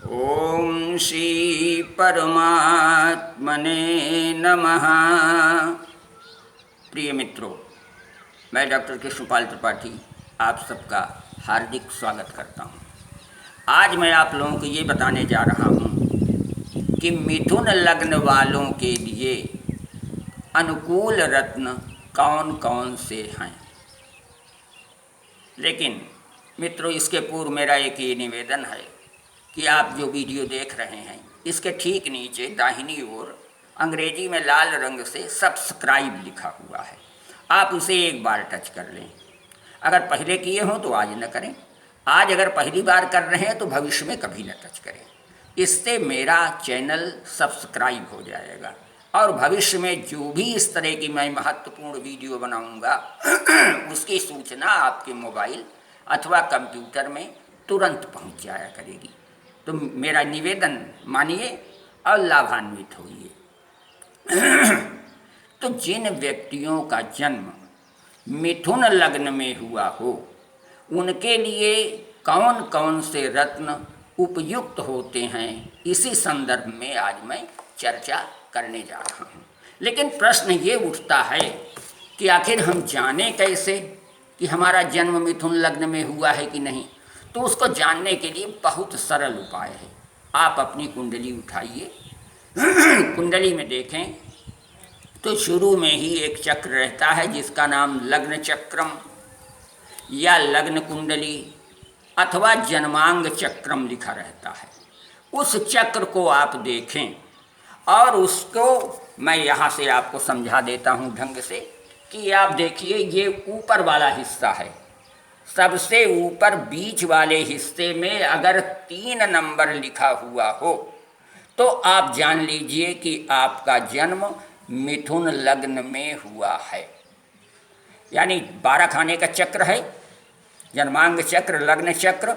ओम श्री परमात्मने नमः। प्रिय मित्रों, मैं डॉक्टर कृष्णपाल त्रिपाठी आप सबका हार्दिक स्वागत करता हूं। आज मैं आप लोगों को ये बताने जा रहा हूं कि मिथुन लग्न वालों के लिए अनुकूल रत्न कौन कौन से हैं। लेकिन मित्रों, इसके पूर्व मेरा एक ये निवेदन है कि आप जो वीडियो देख रहे हैं इसके ठीक नीचे दाहिनी ओर अंग्रेजी में लाल रंग से सब्सक्राइब लिखा हुआ है, आप उसे एक बार टच कर लें। अगर पहले किए हों तो आज न करें, आज अगर पहली बार कर रहे हैं तो भविष्य में कभी न टच करें। इससे मेरा चैनल सब्सक्राइब हो जाएगा और भविष्य में जो भी इस तरह की मैं महत्वपूर्ण वीडियो बनाऊंगा उसकी सूचना आपके मोबाइल अथवा कंप्यूटर में तुरंत पहुंच जाया करेगी। तो मेरा निवेदन मानिए और लाभान्वित होइए। तो जिन व्यक्तियों का जन्म मिथुन लग्न में हुआ हो उनके लिए कौन कौन से रत्न उपयुक्त होते हैं, इसी संदर्भ में आज मैं चर्चा करने जा रहा हूँ। लेकिन प्रश्न ये उठता है कि आखिर हम जाने कैसे कि हमारा जन्म मिथुन लग्न में हुआ है कि नहीं। तो उसको जानने के लिए बहुत सरल उपाय है। आप अपनी कुंडली उठाइए, कुंडली में देखें तो शुरू में ही एक चक्र रहता है जिसका नाम लग्न चक्रम या लग्न कुंडली अथवा जन्मांग चक्रम लिखा रहता है। उस चक्र को आप देखें और उसको मैं यहाँ से आपको समझा देता हूँ ढंग से कि आप देखिए, ये ऊपर वाला हिस्सा है। सबसे ऊपर बीच वाले हिस्से में अगर 3 नंबर लिखा हुआ हो तो आप जान लीजिए कि आपका जन्म मिथुन लग्न में हुआ है। यानी 12 खाने का चक्र है, जन्मांग चक्र, लग्न चक्र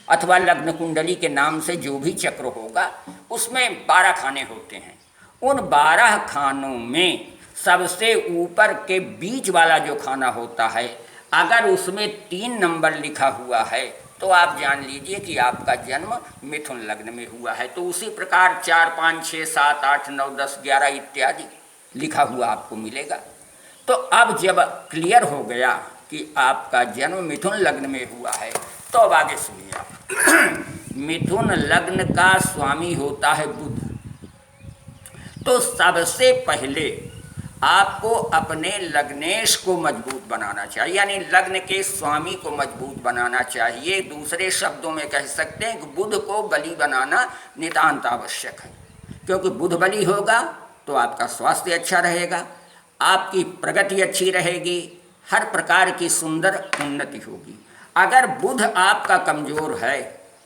अथवा लग्न कुंडली के नाम से जो भी चक्र होगा उसमें 12 खाने होते हैं। उन 12 खानों में सबसे ऊपर के बीच वाला जो खाना होता है, अगर उसमें 3 नंबर लिखा हुआ है तो आप जान लीजिए कि आपका जन्म मिथुन लग्न में हुआ है। तो उसी प्रकार 4, 5, 6, 7, 8, 9, 10, 11 इत्यादि लिखा हुआ आपको मिलेगा। तो अब जब क्लियर हो गया कि आपका जन्म मिथुन लग्न में हुआ है तो अब आगे सुनिए आप। मिथुन लग्न का स्वामी होता है बुध। तो सबसे पहले आपको अपने लग्नेश को मजबूत बनाना चाहिए, यानी लग्न के स्वामी को मजबूत बनाना चाहिए। दूसरे शब्दों में कह सकते हैं कि बुध को बली बनाना नितांत आवश्यक है, क्योंकि बुध बली होगा तो आपका स्वास्थ्य अच्छा रहेगा, आपकी प्रगति अच्छी रहेगी, हर प्रकार की सुंदर उन्नति होगी। अगर बुध आपका कमज़ोर है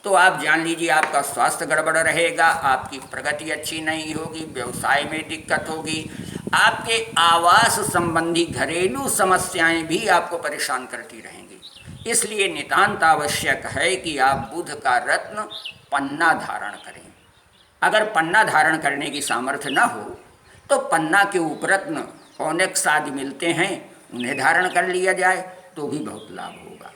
तो आप जान लीजिए आपका स्वास्थ्य गड़बड़ रहेगा, आपकी प्रगति अच्छी नहीं होगी, व्यवसाय में दिक्कत होगी, आपके आवास संबंधी घरेलू समस्याएं भी आपको परेशान करती रहेंगी। इसलिए नितांत आवश्यक है कि आप बुध का रत्न पन्ना धारण करें। अगर पन्ना धारण करने की सामर्थ्य न हो तो पन्ना के उपरत्न ऑनेक्स आदि मिलते हैं, उन्हें धारण कर लिया जाए तो भी बहुत लाभ होगा।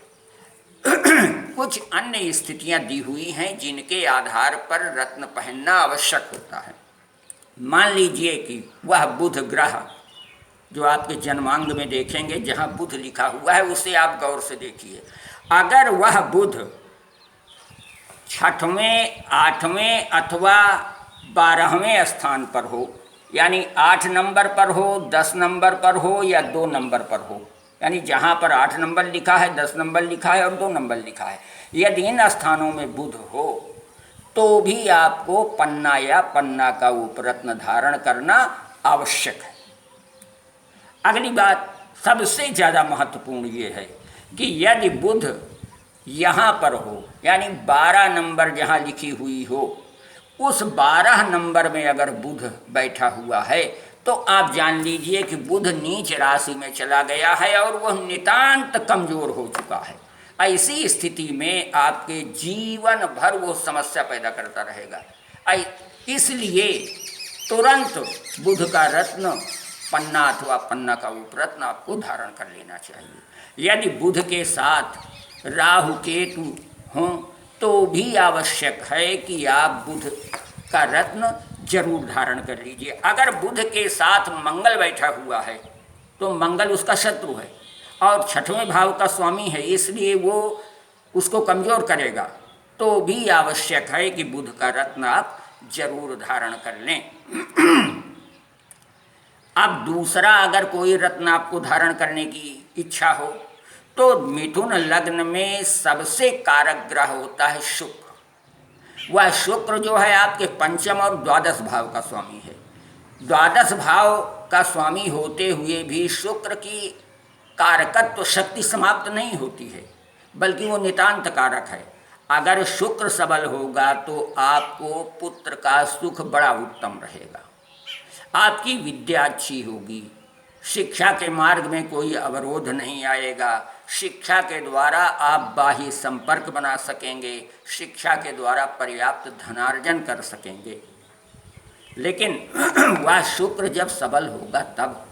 कुछ अन्य स्थितियां दी हुई हैं जिनके आधार पर रत्न पहनना आवश्यक होता है। मान लीजिए कि वह बुध ग्रह जो आपके जन्मांग में देखेंगे, जहाँ बुध लिखा हुआ है उसे आप गौर से देखिए। अगर वह बुध 6वें, 8वें अथवा 12वें स्थान पर हो, यानी 8 नंबर पर हो, 10 नंबर पर हो या 2 नंबर पर हो, यानी जहाँ पर 8 नंबर लिखा है, 10 नंबर लिखा है और 2 नंबर लिखा है, यदि इन स्थानों में बुध हो तो भी आपको पन्ना या पन्ना का उपरत्न धारण करना आवश्यक है। अगली बात सबसे ज़्यादा महत्वपूर्ण ये है कि यदि बुध यहाँ पर हो, यानी 12 नंबर जहाँ लिखी हुई हो, उस 12 नंबर में अगर बुध बैठा हुआ है तो आप जान लीजिए कि बुध नीच राशि में चला गया है और वह नितांत कमज़ोर हो चुका है। ऐसी स्थिति में आपके जीवन भर वो समस्या पैदा करता रहेगा। इसलिए तुरंत बुध का रत्न पन्ना अथवा पन्ना का उपरत्न आपको धारण कर लेना चाहिए। यदि बुध के साथ राहु केतु हों तो तो भी आवश्यक है कि आप बुध का रत्न जरूर धारण कर लीजिए। अगर बुध के साथ मंगल बैठा हुआ है तो मंगल उसका शत्रु है और छठवें भाव का स्वामी है, इसलिए वो उसको कमज़ोर करेगा। तो भी आवश्यक है कि बुध का रत्न आप जरूर धारण कर लें। अब दूसरा, अगर कोई रत्न आपको धारण करने की इच्छा हो तो मिथुन लग्न में सबसे कारक ग्रह होता है शुक्र। वह शुक्र जो है आपके पंचम और द्वादश भाव का स्वामी है। द्वादश भाव का स्वामी होते हुए भी शुक्र की कारकत्व शक्ति समाप्त नहीं होती है, बल्कि वो नितांत कारक है। अगर शुक्र सबल होगा तो आपको पुत्र का सुख बड़ा उत्तम रहेगा, आपकी विद्या अच्छी होगी, शिक्षा के मार्ग में कोई अवरोध नहीं आएगा, शिक्षा के द्वारा आप बाह्य संपर्क बना सकेंगे, शिक्षा के द्वारा पर्याप्त धनार्जन कर सकेंगे। लेकिन वह शुक्र जब सबल होगा तब।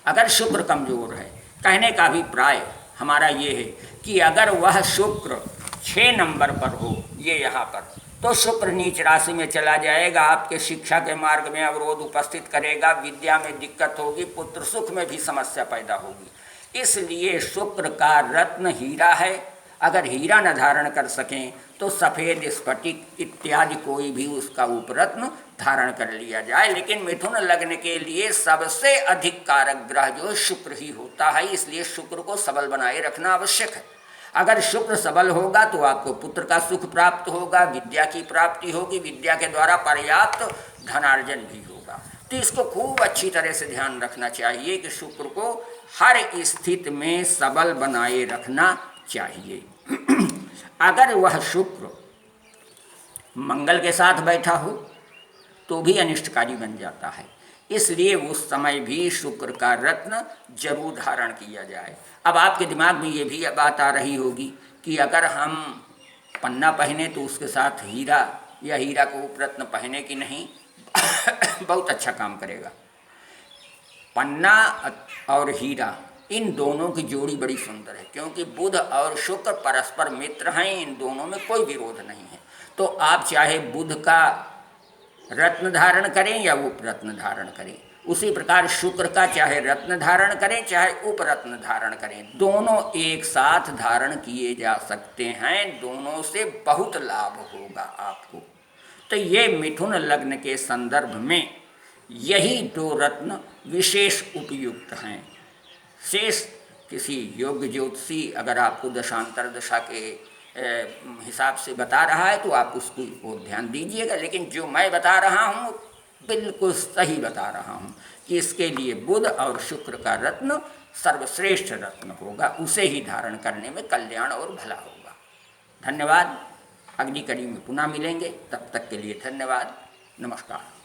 अगर शुक्र कमज़ोर है, कहने का अभिप्राय हमारा ये है कि अगर वह शुक्र 6 नंबर पर हो, ये यहाँ पर, तो शुक्र नीच राशि में चला जाएगा, आपके शिक्षा के मार्ग में अवरोध उपस्थित करेगा, विद्या में दिक्कत होगी, पुत्र सुख में भी समस्या पैदा होगी। इसलिए शुक्र का रत्न हीरा है। अगर हीरा न धारण कर सकें तो सफ़ेद स्फटिक इत्यादि कोई भी उसका उपरत्न धारण कर लिया जाए। लेकिन मिथुन लग्न के लिए सबसे अधिक कारक ग्रह जो शुक्र ही होता है, इसलिए शुक्र को सबल बनाए रखना आवश्यक है। अगर शुक्र सबल होगा तो आपको पुत्र का सुख प्राप्त होगा, विद्या की प्राप्ति होगी, विद्या के द्वारा पर्याप्त धनार्जन भी होगा। तो इसको खूब अच्छी तरह से ध्यान रखना चाहिए कि शुक्र को हर स्थिति में सबल बनाए रखना चाहिए। अगर वह शुक्र मंगल के साथ बैठा हो तो भी अनिष्टकारी बन जाता है, इसलिए उस समय भी शुक्र का रत्न जरूर धारण किया जाए। अब आपके दिमाग में ये भी बात आ रही होगी कि अगर हम पन्ना पहने तो उसके साथ हीरा या हीरा को उपरत्न पहने कि नहीं। बहुत अच्छा काम करेगा। पन्ना और हीरा, इन दोनों की जोड़ी बड़ी सुंदर है, क्योंकि बुध और शुक्र परस्पर मित्र हैं, इन दोनों में कोई विरोध नहीं है। तो आप चाहे बुध का रत्न धारण करें या उपरत्न धारण करें, उसी प्रकार शुक्र का चाहे रत्न धारण करें चाहे उपरत्न धारण करें, दोनों एक साथ धारण किए जा सकते हैं। दोनों से बहुत लाभ होगा आपको। तो ये मिथुन लग्न के संदर्भ में यही 2 रत्न विशेष उपयुक्त हैं। शेष किसी योग्य ज्योतिषी अगर आपको दशांतर दशा के हिसाब से बता रहा है तो आप उसको और ध्यान दीजिएगा, लेकिन जो मैं बता रहा हूँ बिल्कुल सही बता रहा हूँ कि इसके लिए बुध और शुक्र का रत्न सर्वश्रेष्ठ रत्न होगा, उसे ही धारण करने में कल्याण और भला होगा। धन्यवाद। अगली कड़ी में पुनः मिलेंगे, तब तक के लिए धन्यवाद। नमस्कार।